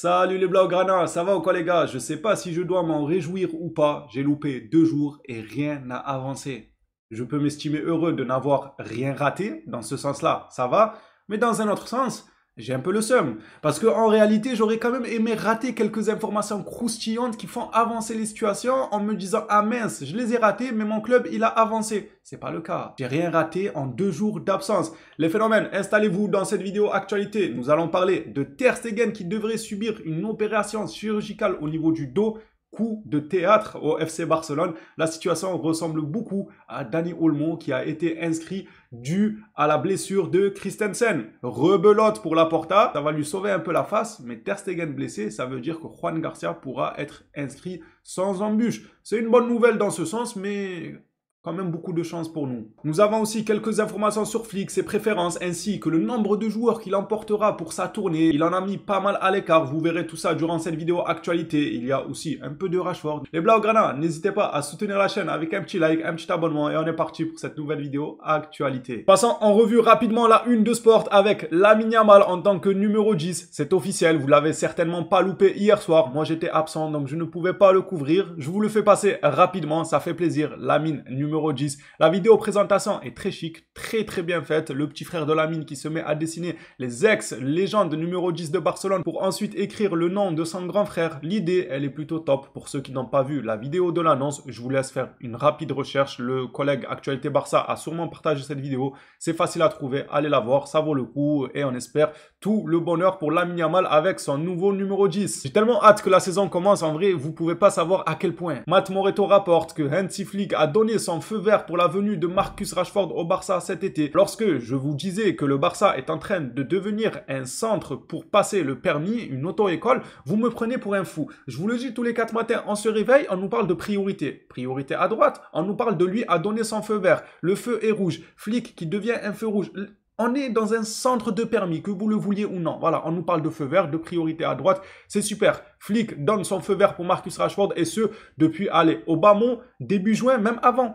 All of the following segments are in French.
Salut les Blaugrana, ça va ou quoi les gars? Je sais pas si je dois m'en réjouir ou pas, j'ai loupé 2 jours et rien n'a avancé. Je peux m'estimer heureux de n'avoir rien raté, dans ce sens-là, ça va, mais dans un autre sens, j'ai un peu le seum. Parce que en réalité, j'aurais quand même aimé rater quelques informations croustillantes qui font avancer les situations en me disant ah mince, je les ai ratées, mais mon club il a avancé. C'est pas le cas. J'ai rien raté en 2 jours d'absence. Les phénomènes, installez-vous dans cette vidéo actualité. Nous allons parler de Ter Stegen qui devrait subir une opération chirurgicale au niveau du dos. Coup de théâtre au FC Barcelone. La situation ressemble beaucoup à Dani Olmo qui a été inscrit dû à la blessure de Christensen. Rebelote pour Laporta, ça va lui sauver un peu la face, mais Ter Stegen blessé, ça veut dire que Juan Garcia pourra être inscrit sans embûche. C'est une bonne nouvelle dans ce sens, mais quand même beaucoup de chance pour nous. Nous avons aussi quelques informations sur Flick, ses préférences, ainsi que le nombre de joueurs qu'il emportera pour sa tournée. Il en a mis pas mal à l'écart, vous verrez tout ça durant cette vidéo actualité. Il y a aussi un peu de Rashford. Les Blaugrana, n'hésitez pas à soutenir la chaîne avec un petit like, un petit abonnement et on est parti pour cette nouvelle vidéo actualité. Passons en revue rapidement la une de Sport avec Lamine Yamal en tant que numéro 10. C'est officiel, vous l'avez certainement pas loupé hier soir. Moi j'étais absent donc je ne pouvais pas le couvrir. Je vous le fais passer rapidement, ça fait plaisir. Lamine numéro 10. La vidéo présentation est très chic, très bien faite. Le petit frère de Lamine qui se met à dessiner les ex-légendes numéro 10 de Barcelone pour ensuite écrire le nom de son grand frère. L'idée, elle est plutôt top. Pour ceux qui n'ont pas vu la vidéo de l'annonce, je vous laisse faire une rapide recherche. Le collègue Actualité Barça a sûrement partagé cette vidéo. C'est facile à trouver, allez la voir, ça vaut le coup et on espère tout le bonheur pour Lamine Yamal avec son nouveau numéro 10. J'ai tellement hâte que la saison commence, en vrai, vous pouvez pas savoir à quel point. Matt Moretto rapporte que Hansi Flick a donné son feu vert pour la venue de Marcus Rashford au Barça cet été. Lorsque je vous disais que le Barça est en train de devenir un centre pour passer le permis, une auto-école, vous me prenez pour un fou. Je vous le dis, tous les 4 matins, on se réveille, on nous parle de priorité. Priorité à droite, on nous parle de lui à donner son feu vert. Le feu est rouge. Flick qui devient un feu rouge. On est dans un centre de permis, que vous le vouliez ou non. Voilà, on nous parle de feu vert, de priorité à droite. C'est super. Flick donne son feu vert pour Marcus Rashford et ce, depuis, allez, au bas mot, début juin, même avant.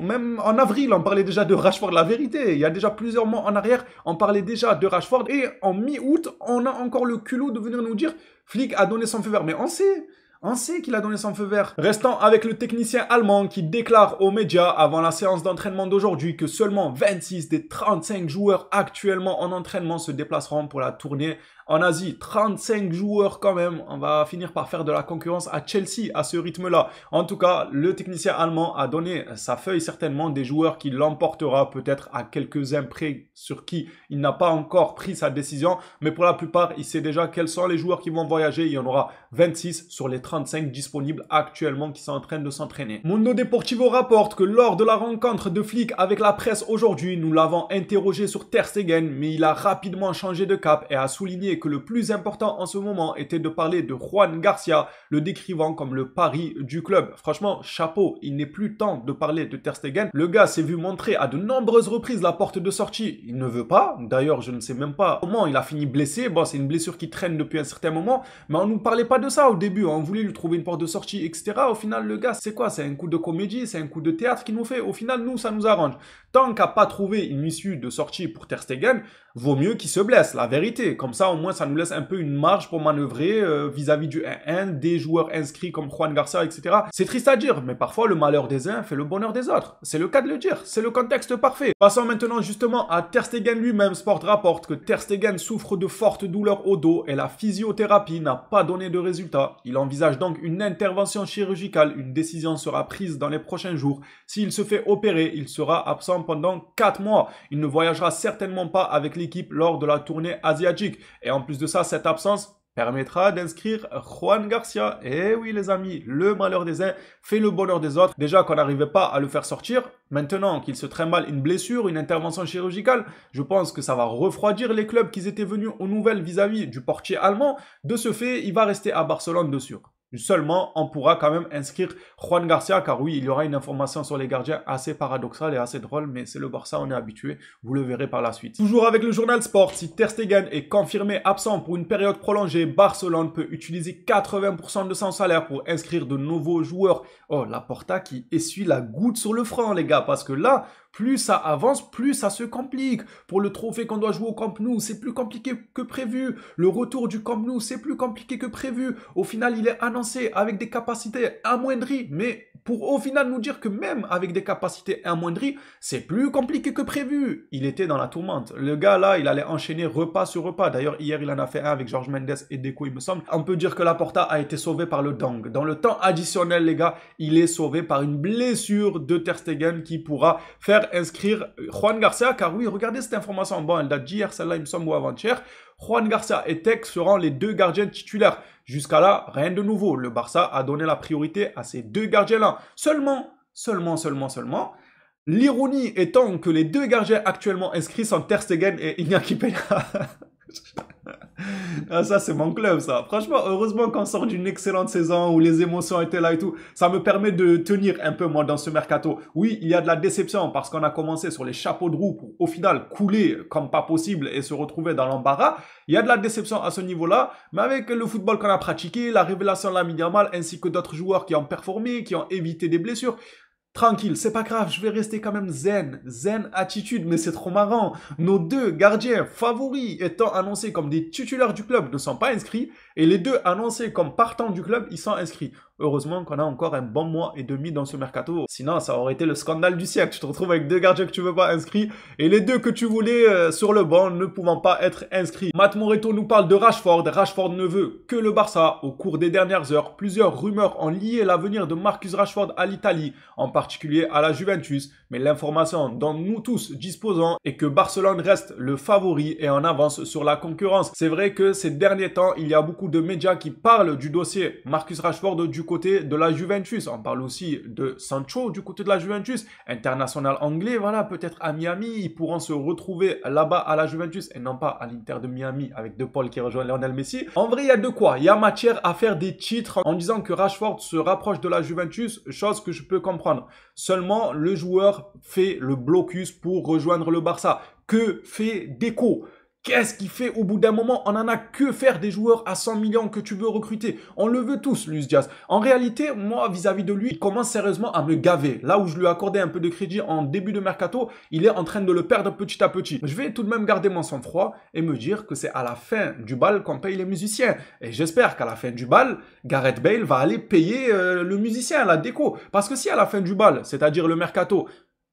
Même en avril, on parlait déjà de Rashford. La vérité, il y a déjà plusieurs mois en arrière, on parlait déjà de Rashford. Et en mi-août, on a encore le culot de venir nous dire Flick a donné son feu vert. Mais on sait qu'il a donné son feu vert. Restant avec le technicien allemand qui déclare aux médias avant la séance d'entraînement d'aujourd'hui que seulement 26 des 35 joueurs actuellement en entraînement se déplaceront pour la tournée en Asie. 35 joueurs quand même. On va finir par faire de la concurrence à Chelsea à ce rythme-là. En tout cas, le technicien allemand a donné sa feuille certainement des joueurs qui l'emportera peut-être à quelques-uns près sur qui il n'a pas encore pris sa décision. Mais pour la plupart, il sait déjà quels sont les joueurs qui vont voyager. Il y en aura 26 sur les 35 disponibles actuellement qui sont en train de s'entraîner. Mundo Deportivo rapporte que lors de la rencontre de Flick avec la presse aujourd'hui, nous l'avons interrogé sur Ter Stegen, mais il a rapidement changé de cap et a souligné que le plus important en ce moment était de parler de Juan Garcia, le décrivant comme le pari du club. Franchement, chapeau, il n'est plus temps de parler de Ter Stegen. Le gars s'est vu montrer à de nombreuses reprises la porte de sortie. Il ne veut pas. D'ailleurs, je ne sais même pas comment il a fini blessé. Bon, c'est une blessure qui traîne depuis un certain moment, mais on ne nous parlait pas de ça au début. On voulait lui trouver une porte de sortie, etc. Au final, le gars, c'est quoi? C'est un coup de comédie, c'est un coup de théâtre qu'il nous fait. Au final, nous, ça nous arrange. Tant qu'à pas trouver une issue de sortie pour Ter Stegen, vaut mieux qu'il se blesse, la vérité. Comme ça, au moins, ça nous laisse un peu une marge pour manœuvrer vis-à-vis du 1-1, des joueurs inscrits comme Juan Garcia, etc. C'est triste à dire, mais parfois, le malheur des uns fait le bonheur des autres. C'est le cas de le dire. C'est le contexte parfait. Passons maintenant justement à Ter Stegen lui-même. Sport rapporte que Ter Stegen souffre de fortes douleurs au dos et la physiothérapie n'a pas donné de résultat. Il envisage donc une intervention chirurgicale. Une décision sera prise dans les prochains jours. S'il se fait opérer, il sera absent pendant 4 mois. Il ne voyagera certainement pas avec l'équipe lors de la tournée asiatique. Et en plus de ça, cette absence permettra d'inscrire Juan Garcia. Et oui les amis, le malheur des uns fait le bonheur des autres. Déjà qu'on n'arrivait pas à le faire sortir, maintenant qu'il se trimballe une blessure, une intervention chirurgicale, je pense que ça va refroidir les clubs qui étaient venus aux nouvelles vis-à-vis du portier allemand. De ce fait, il va rester à Barcelone de sûr. Seulement, on pourra quand même inscrire Juan Garcia, car oui, il y aura une information sur les gardiens assez paradoxale et assez drôle, mais c'est le Barça, on est habitué, vous le verrez par la suite. Toujours avec le journal Sport, si Ter Stegen est confirmé absent pour une période prolongée, Barcelone peut utiliser 80% de son salaire pour inscrire de nouveaux joueurs. Oh, Laporta qui essuie la goutte sur le front, les gars, parce que là, Plus ça avance, plus ça se complique. Pour le trophée qu'on doit jouer au Camp Nou, c'est plus compliqué que prévu. Le retour du Camp Nou, c'est plus compliqué que prévu. Au final, il est annoncé avec des capacités amoindries, mais pour au final nous dire que même avec des capacités amoindries, c'est plus compliqué que prévu. Il était dans la tourmente. Le gars là, il allait enchaîner repas sur repas. D'ailleurs, hier, il en a fait un avec George Mendes et Deco, il me semble. On peut dire que Laporta a été sauvé par le Dang. Dans le temps additionnel, les gars, il est sauvé par une blessure de Ter Stegen qui pourra faire inscrire Juan Garcia. Car oui, regardez cette information. Bon, elle date d'hier, celle-là, il me semble, ou avant-hier. Juan Garcia et Tech seront les deux gardiens titulaires. Jusqu'à là, rien de nouveau. Le Barça a donné la priorité à ces deux gardiens-là. Seulement, l'ironie étant que les deux gardiens actuellement inscrits sont Ter Stegen et Iñaki Peña. Ah, ça, c'est mon club, ça. Franchement, heureusement qu'on sort d'une excellente saison où les émotions étaient là et tout. Ça me permet de tenir un peu, moi, dans ce mercato. Oui, il y a de la déception parce qu'on a commencé sur les chapeaux de roue pour, au final, couler comme pas possible et se retrouver dans l'embarras. Il y a de la déception à ce niveau-là, mais avec le football qu'on a pratiqué, la révélation de Lamine Yamal, ainsi que d'autres joueurs qui ont performé, qui ont évité des blessures, tranquille, c'est pas grave, je vais rester quand même zen attitude, mais c'est trop marrant. Nos deux gardiens favoris étant annoncés comme des titulaires du club ne sont pas inscrits, et les deux annoncés comme partants du club, ils sont inscrits. Heureusement qu'on a encore un bon mois et demi dans ce mercato. Sinon, ça aurait été le scandale du siècle. Tu te retrouves avec deux gardiens que tu veux pas inscrits et les deux que tu voulais sur le banc ne pouvant pas être inscrits. Matt Moretto nous parle de Rashford. Rashford ne veut que le Barça. Au cours des dernières heures, plusieurs rumeurs ont lié l'avenir de Marcus Rashford à l'Italie, en particulier à la Juventus. Mais l'information dont nous tous disposons est que Barcelone reste le favori et en avance sur la concurrence. C'est vrai que ces derniers temps, il y a beaucoup de médias qui parlent du dossier Marcus Rashford du côté de la Juventus. On parle aussi de Sancho du côté de la Juventus, international anglais, voilà, peut-être à Miami, ils pourront se retrouver là-bas à la Juventus et non pas à l'Inter de Miami avec De Paul qui rejoint Lionel Messi. En vrai, il y a de quoi, il y a matière à faire des titres en disant que Rashford se rapproche de la Juventus, chose que je peux comprendre. Seulement, le joueur fait le blocus pour rejoindre le Barça. Que fait Deco ? Qu'est-ce qu'il fait au bout d'un moment? On en a que faire des joueurs à 100 millions que tu veux recruter. On le veut tous, Luis Diaz. En réalité, moi, vis-à-vis de lui, il commence sérieusement à me gaver. Là où je lui accordais un peu de crédit en début de mercato, il est en train de le perdre petit à petit. Je vais tout de même garder mon sang-froid et me dire que c'est à la fin du bal qu'on paye les musiciens. Et j'espère qu'à la fin du bal, Gareth Bale va aller payer le musicien, la déco. Parce que si à la fin du bal, c'est-à-dire le mercato,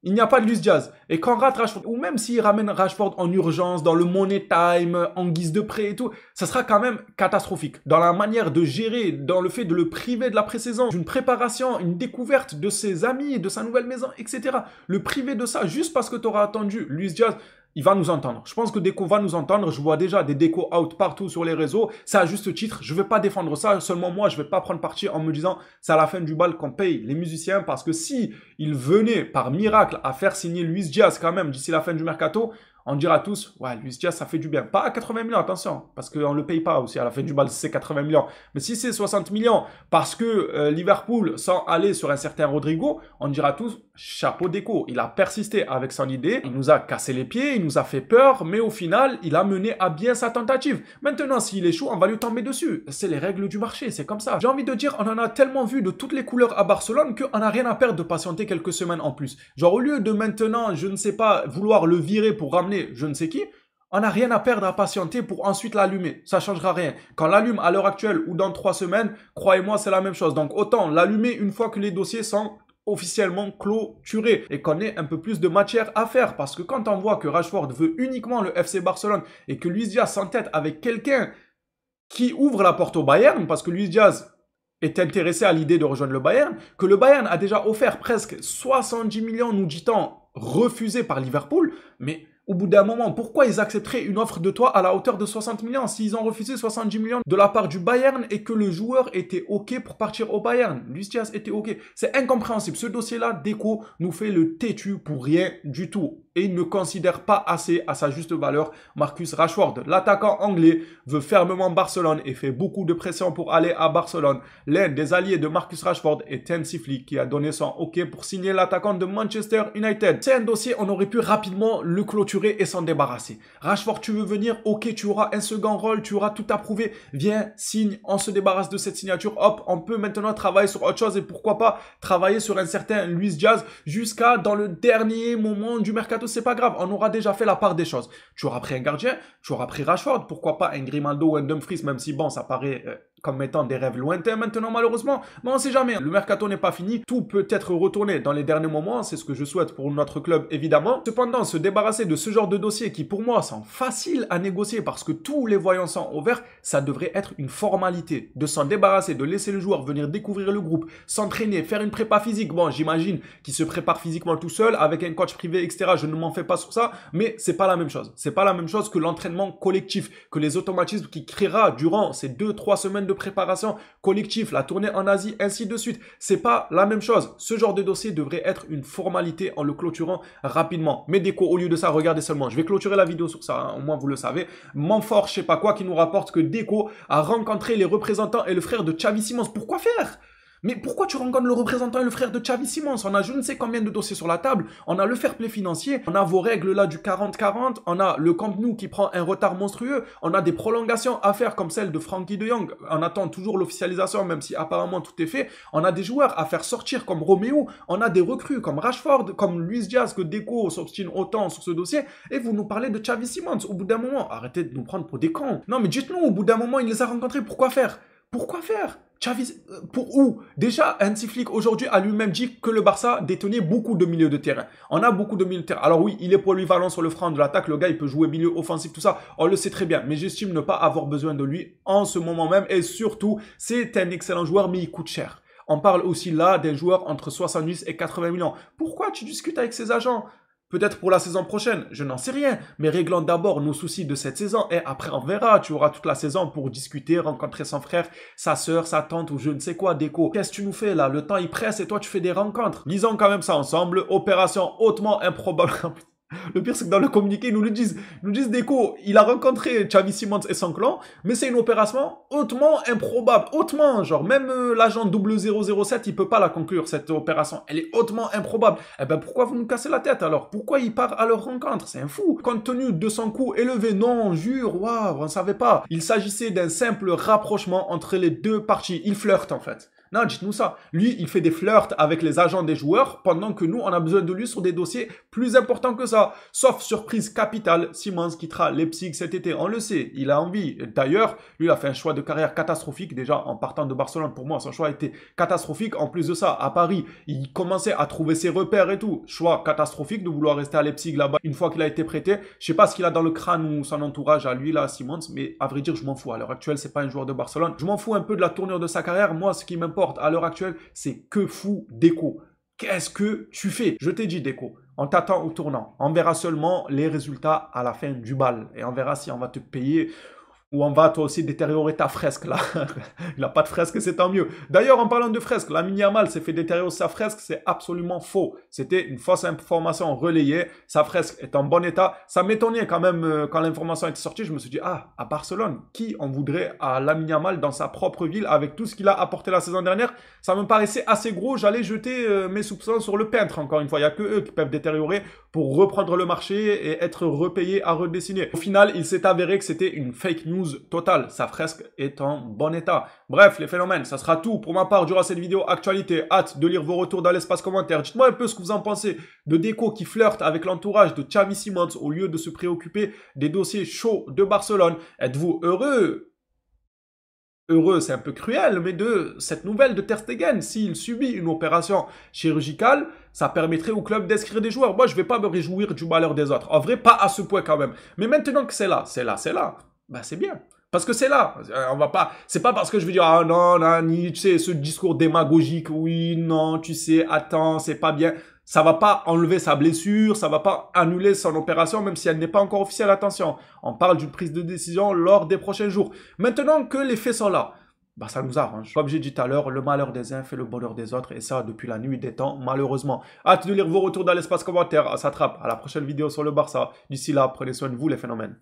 il n'y a pas de Luis Diaz. Et quand rate Rashford, ou même s'il ramène Rashford en urgence, dans le money time, en guise de prêt et tout, ça sera quand même catastrophique. Dans la manière de gérer, dans le fait de le priver de la pré-saison, d'une préparation, une découverte de ses amis, de sa nouvelle maison, etc. Le priver de ça juste parce que tu auras attendu Luis Diaz, il va nous entendre. Je pense que Deco va nous entendre. Je vois déjà des Deco out partout sur les réseaux. C'est à juste titre. Je ne vais pas défendre ça. Seulement moi, je ne vais pas prendre parti en me disant c'est à la fin du bal qu'on paye les musiciens parce que si ils venaient par miracle à faire signer Luis Diaz quand même d'ici la fin du mercato, on dira tous, ouais, Luis Diaz, ça fait du bien. Pas à 80 millions, attention, parce qu'on ne le paye pas aussi à la fin du bal, c'est 80 millions. Mais si c'est 60 millions, parce que Liverpool, sans aller sur un certain Rodrigo, on dira tous, chapeau Deco. Il a persisté avec son idée, il nous a cassé les pieds, il nous a fait peur, mais au final, il a mené à bien sa tentative. Maintenant, s'il échoue, on va lui tomber dessus. C'est les règles du marché, c'est comme ça. J'ai envie de dire, on en a tellement vu de toutes les couleurs à Barcelone qu'on n'a rien à perdre de patienter quelques semaines en plus. Genre, au lieu de maintenant, je ne sais pas, vouloir le virer pour ramener je ne sais qui, on n'a rien à perdre à patienter pour ensuite l'allumer. Ça ne changera rien. Quand l'allume à l'heure actuelle ou dans 3 semaines, croyez-moi, c'est la même chose. Donc autant l'allumer une fois que les dossiers sont officiellement clôturés et qu'on ait un peu plus de matière à faire. Parce que quand on voit que Rashford veut uniquement le FC Barcelone et que Luis Diaz s'entête avec quelqu'un qui ouvre la porte au Bayern, parce que Luis Diaz est intéressé à l'idée de rejoindre le Bayern, que le Bayern a déjà offert presque 70 millions, nous dit-on, refusés par Liverpool, mais au bout d'un moment, pourquoi ils accepteraient une offre de toi à la hauteur de 60 millions s'ils ont refusé 70 millions de la part du Bayern et que le joueur était OK pour partir au Bayern? Luis Diaz était OK. C'est incompréhensible. Ce dossier-là, Deco nous fait le têtu pour rien du tout. et il ne considère pas assez à sa juste valeur Marcus Rashford. L'attaquant anglais veut fermement Barcelone et fait beaucoup de pression pour aller à Barcelone. L'un des alliés de Marcus Rashford est Hansi Flick qui a donné son OK pour signer l'attaquant de Manchester United. C'est un dossier, on aurait pu rapidement le clôturer et s'en débarrasser. Rashford, tu veux venir? OK, tu auras un second rôle, tu auras tout approuvé. Viens, signe, on se débarrasse de cette signature. Hop, on peut maintenant travailler sur autre chose et pourquoi pas travailler sur un certain Luis Diaz jusqu'à dans le dernier moment du mercato. C'est pas grave, on aura déjà fait la part des choses. Tu auras pris un gardien, tu auras pris Rashford, pourquoi pas un Grimaldo ou un Dumfries, même si bon, ça paraît comme étant des rêves lointains maintenant malheureusement, mais on sait jamais, le mercato n'est pas fini, tout peut être retourné dans les derniers moments, c'est ce que je souhaite pour notre club évidemment. Cependant, se débarrasser de ce genre de dossiers qui pour moi sont faciles à négocier parce que tous les voyants sont au vert, ça devrait être une formalité, de s'en débarrasser, de laisser le joueur venir découvrir le groupe, s'entraîner, faire une prépa physique, bon j'imagine qu'il se prépare physiquement tout seul, avec un coach privé etc, je ne m'en fais pas sur ça, mais c'est pas la même chose, c'est pas la même chose que l'entraînement collectif, que les automatismes qu'il créera durant ces 2-3 semaines de préparation collective, la tournée en Asie, ainsi de suite. C'est pas la même chose. Ce genre de dossier devrait être une formalité en le clôturant rapidement. Mais Deco, au lieu de ça, regardez seulement. Je vais clôturer la vidéo sur ça, hein, au moins vous le savez. Montfort, je sais pas quoi, qui nous rapporte que Deco a rencontré les représentants et le frère de Xavi Simons. Pourquoi faire? Mais pourquoi tu rencontres le représentant et le frère de Xavi Simons? On a je ne sais combien de dossiers sur la table, on a le fair play financier, on a vos règles là du 40-40, on a le Camp Nou qui prend un retard monstrueux, on a des prolongations à faire comme celle de Frankie de Jong, on attend toujours l'officialisation même si apparemment tout est fait, on a des joueurs à faire sortir comme Roméo, on a des recrues comme Rashford, comme Luis Diaz, que Deco s'obstine autant sur ce dossier, et vous nous parlez de Xavi Simons. Au bout d'un moment, arrêtez de nous prendre pour des cons. Non mais dites-nous, au bout d'un moment, il les a rencontrés, pourquoi faire? Pourquoi faire? Xavi, pour où? Déjà, Hansi Flick aujourd'hui a lui-même dit que le Barça détenait beaucoup de milieux de terrain. On a beaucoup de milieux de terrain. Alors oui, il est polyvalent sur le front de l'attaque. Le gars, il peut jouer milieu offensif, tout ça. On le sait très bien. Mais j'estime ne pas avoir besoin de lui en ce moment même. Et surtout, c'est un excellent joueur, mais il coûte cher. On parle aussi là d'un joueur entre 70 et 80 millions. Pourquoi tu discutes avec ses agents? Peut-être pour la saison prochaine, je n'en sais rien. Mais réglons d'abord nos soucis de cette saison. Et après, on verra. Tu auras toute la saison pour discuter, rencontrer son frère, sa sœur, sa tante ou je ne sais quoi, Deco. Qu'est-ce que tu nous fais là? Le temps, il presse et toi, tu fais des rencontres. Lisons quand même ça ensemble. Opération hautement improbable. Le pire, c'est que dans le communiqué, ils nous le disent. Ils nous disent, Deco, il a rencontré Xavi Simons et son clan, mais c'est une opération hautement improbable. Hautement, genre, même l'agent 0007, il peut pas la conclure, cette opération. Elle est hautement improbable. Eh ben, pourquoi vous nous cassez la tête, alors? Pourquoi il part à leur rencontre? C'est un fou. Compte tenu de son coût élevé, non, jure, waouh, on savait pas. Il s'agissait d'un simple rapprochement entre les deux parties. Il flirte, en fait. Non, dites-nous ça. Lui, il fait des flirts avec les agents des joueurs pendant que nous, on a besoin de lui sur des dossiers plus importants que ça. Sauf surprise capitale, Simons quittera Leipzig cet été. On le sait, il a envie. D'ailleurs, lui, il a fait un choix de carrière catastrophique. Déjà, en partant de Barcelone, pour moi, son choix a été catastrophique. En plus de ça, à Paris, il commençait à trouver ses repères et tout. Choix catastrophique de vouloir rester à Leipzig là-bas une fois qu'il a été prêté. Je sais pas ce qu'il a dans le crâne ou son entourage à lui, là, Simons, mais à vrai dire, je m'en fous. À l'heure actuelle, c'est pas un joueur de Barcelone. Je m'en fous un peu de la tournure de sa carrière. Moi, ce qui m'importe à l'heure actuelle, c'est que fout Deco. Qu'est-ce que tu fais? Je t'ai dit, Deco, on t'attend au tournant. On verra seulement les résultats à la fin du bal. Et on verra si on va te payer ou on va toi aussi détériorer ta fresque là. Il n'a pas de fresque, c'est tant mieux. D'ailleurs, en parlant de fresque, Lamine Yamal s'est fait détériorer sa fresque, c'est absolument faux. C'était une fausse information relayée. Sa fresque est en bon état. Ça m'étonnait quand même quand l'information était sortie. Je me suis dit, ah, à Barcelone, qui en voudrait à Lamine Yamal dans sa propre ville avec tout ce qu'il a apporté la saison dernière? Ça me paraissait assez gros. J'allais jeter mes soupçons sur le peintre, encore une fois. Il n'y a que eux qui peuvent détériorer pour reprendre le marché et être repayés à redessiner. Au final, il s'est avéré que c'était une fake news totale. Sa fresque est en bon état. Bref, les phénomènes, ça sera tout pour ma part durant cette vidéo actualité. Hâte de lire vos retours dans l'espace commentaire. Dites-moi un peu ce que vous en pensez de Deco qui flirte avec l'entourage de Xavi Simons au lieu de se préoccuper des dossiers chauds de Barcelone. Êtes-vous heureux? Heureux, c'est un peu cruel, mais de cette nouvelle de Ter Stegen, s'il subit une opération chirurgicale, ça permettrait au club d'inscrire des joueurs. Moi, je vais pas me réjouir du malheur des autres. En vrai, pas à ce point quand même. Mais maintenant que c'est là, bah c'est bien. Parce que c'est là. On va pas, c'est pas parce que je vais dire, ah non, Nani, tu sais, ce discours démagogique, oui, non, tu sais, attends, c'est pas bien. Ça va pas enlever sa blessure, ça va pas annuler son opération, même si elle n'est pas encore officielle. Attention, on parle d'une prise de décision lors des prochains jours. Maintenant que les faits sont là, bah ça nous arrange. Comme j'ai dit tout à l'heure, le malheur des uns fait le bonheur des autres, et ça depuis la nuit des temps, malheureusement. Hâte de lire vos retours dans l'espace commentaire. Ça attrape. À la prochaine vidéo sur le Barça. D'ici là, prenez soin de vous les phénomènes.